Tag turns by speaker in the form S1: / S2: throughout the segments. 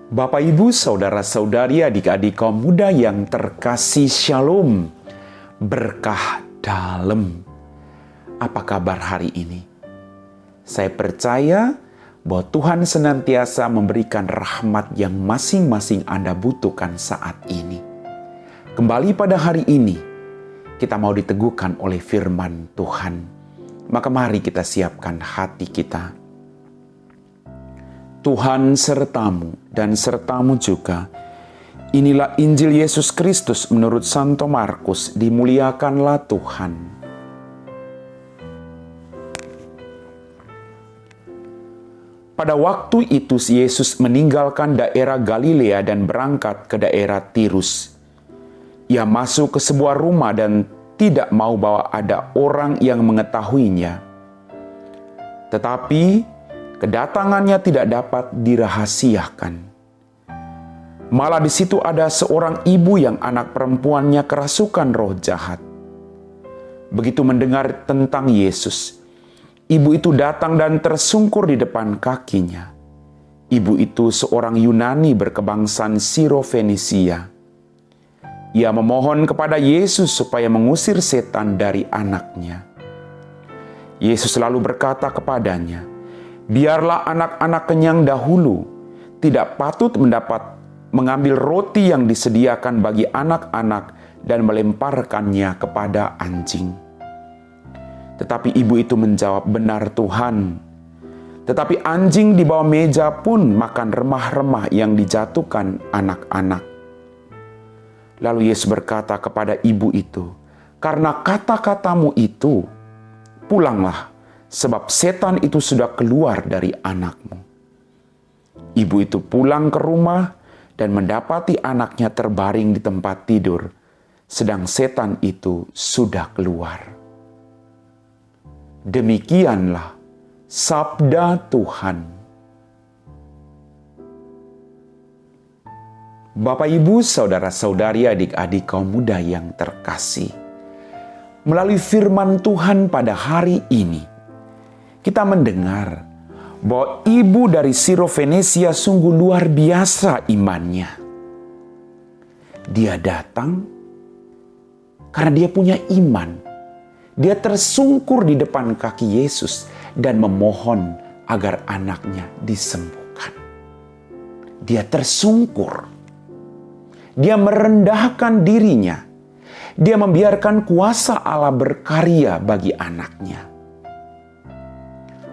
S1: Bapak, Ibu, Saudara-saudari, adik-adik kaum muda yang terkasih, Shalom, berkah dalam. Apa kabar hari ini? Saya percaya bahwa Tuhan senantiasa memberikan rahmat yang masing-masing Anda butuhkan saat ini. Kembali pada hari ini, kita mau diteguhkan oleh firman Tuhan. Maka mari kita siapkan hati kita. Tuhan sertamu dan sertamu juga. Inilah Injil Yesus Kristus menurut Santo Markus. Dimuliakanlah Tuhan. Pada waktu itu Yesus meninggalkan daerah Galilea dan berangkat ke daerah Tirus. Ia masuk ke sebuah rumah dan tidak mau bahwa ada orang yang mengetahuinya. Tetapi kedatangannya tidak dapat dirahasiakan. Malah di situ ada seorang ibu yang anak perempuannya kerasukan roh jahat. Begitu mendengar tentang Yesus, ibu itu datang dan tersungkur di depan kakinya. Ibu itu seorang Yunani berkebangsaan Siro-Fenisia. Ia memohon kepada Yesus supaya mengusir setan dari anaknya. Yesus lalu berkata kepadanya, "Biarlah anak-anak kenyang dahulu, tidak patut mengambil roti yang disediakan bagi anak-anak dan melemparkannya kepada anjing." Tetapi ibu itu menjawab, "Benar Tuhan, tetapi anjing di bawah meja pun makan remah-remah yang dijatuhkan anak-anak." Lalu Yesus berkata kepada ibu itu, "Karena kata-katamu itu, pulanglah, sebab setan itu sudah keluar dari anakmu." Ibu itu pulang ke rumah dan mendapati anaknya terbaring di tempat tidur, sedang setan itu sudah keluar. Demikianlah sabda Tuhan. Bapak, Ibu, Saudara-saudari, adik-adik kaum muda yang terkasih, melalui firman Tuhan pada hari ini, kita mendengar bahwa ibu dari Siro-Fenisia sungguh luar biasa imannya. Dia datang karena dia punya iman. Dia tersungkur di depan kaki Yesus dan memohon agar anaknya disembuhkan. Dia tersungkur. Dia merendahkan dirinya. Dia membiarkan kuasa Allah berkarya bagi anaknya.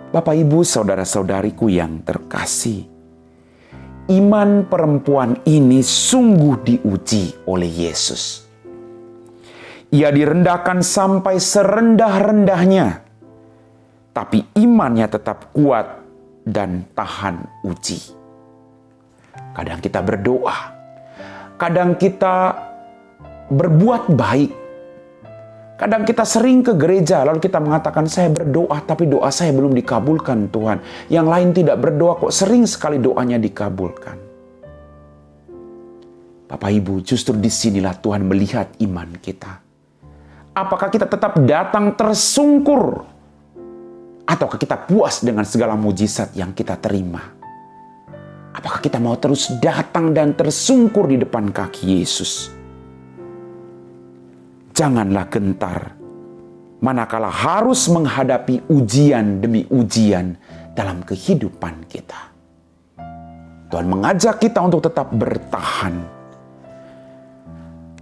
S1: Bapak, Ibu, Saudara-saudariku yang terkasih, iman perempuan ini sungguh diuji oleh Yesus. Ia direndahkan sampai serendah-rendahnya, tapi imannya tetap kuat dan tahan uji. Kadang kita berdoa, kadang kita berbuat baik, kadang kita sering ke gereja, lalu kita mengatakan, "Saya berdoa, tapi doa saya belum dikabulkan Tuhan." Yang lain tidak berdoa, kok sering sekali doanya dikabulkan. Bapak, Ibu, justru disinilah Tuhan melihat iman kita. Apakah kita tetap datang tersungkur, ataukah kita puas dengan segala mujizat yang kita terima? Apakah kita mau terus datang dan tersungkur di depan kaki Yesus? Janganlah gentar, manakala harus menghadapi ujian demi ujian dalam kehidupan kita. Tuhan mengajak kita untuk tetap bertahan.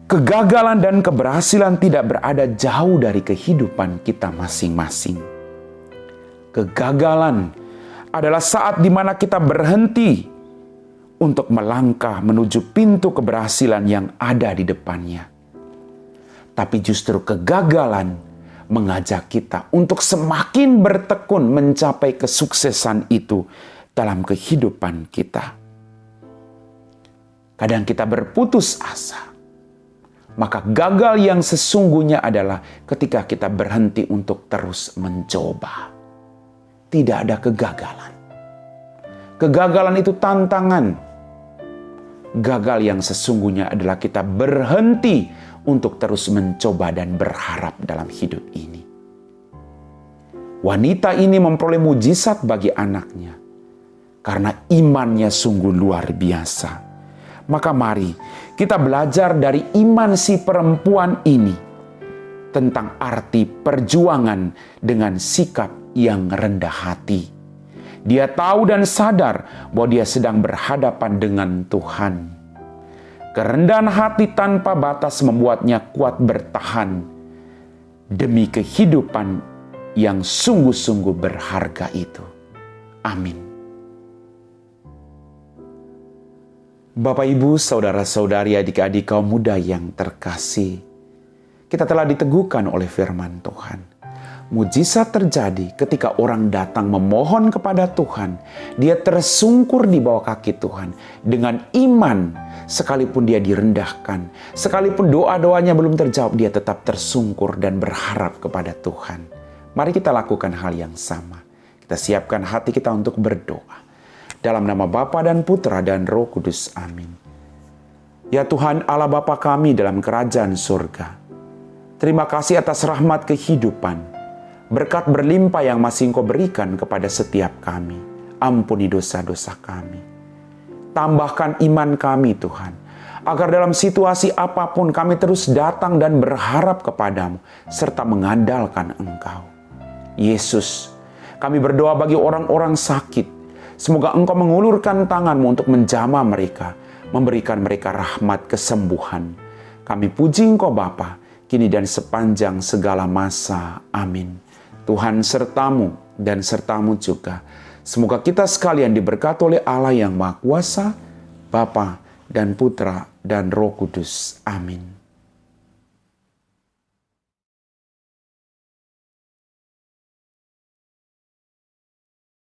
S1: Kegagalan dan keberhasilan tidak berada jauh dari kehidupan kita masing-masing. Kegagalan adalah saat di mana kita berhenti untuk melangkah menuju pintu keberhasilan yang ada di depannya. Tapi justru kegagalan mengajak kita untuk semakin bertekun mencapai kesuksesan itu dalam kehidupan kita. Kadang kita berputus asa. Maka gagal yang sesungguhnya adalah ketika kita berhenti untuk terus mencoba. Tidak ada kegagalan. Kegagalan itu tantangan. Gagal yang sesungguhnya adalah kita berhenti untuk terus mencoba dan berharap dalam hidup ini. Wanita ini memperoleh mujizat bagi anaknya karena imannya sungguh luar biasa. Maka mari kita belajar dari iman si perempuan ini tentang arti perjuangan dengan sikap yang rendah hati. Dia tahu dan sadar bahwa dia sedang berhadapan dengan Tuhan. Kerendahan hati tanpa batas membuatnya kuat bertahan demi kehidupan yang sungguh-sungguh berharga itu. Amin. Bapak, Ibu, saudara-saudari, adik-adik kaum muda yang terkasih, kita telah diteguhkan oleh firman Tuhan. Mujizat terjadi ketika orang datang memohon kepada Tuhan. Dia tersungkur di bawah kaki Tuhan dengan iman. Sekalipun dia direndahkan, sekalipun doa-doanya belum terjawab, dia tetap tersungkur dan berharap kepada Tuhan. Mari kita lakukan hal yang sama. Kita siapkan hati kita untuk berdoa. Dalam nama Bapa dan Putra dan Roh Kudus. Amin. Ya Tuhan Allah Bapa kami dalam kerajaan surga, terima kasih atas rahmat kehidupan, berkat berlimpah yang masih Engkau berikan kepada setiap kami. Ampuni dosa-dosa kami. Tambahkan iman kami Tuhan, agar dalam situasi apapun kami terus datang dan berharap kepadamu, serta mengandalkan Engkau. Yesus, kami berdoa bagi orang-orang sakit. Semoga Engkau mengulurkan tangan-Mu untuk menjamah mereka, memberikan mereka rahmat kesembuhan. Kami puji Engkau Bapa, kini dan sepanjang segala masa. Amin. Tuhan sertamu dan sertamu juga. Semoga kita sekalian diberkati oleh Allah yang Maha Kuasa, Bapa dan Putra dan Roh Kudus. Amin.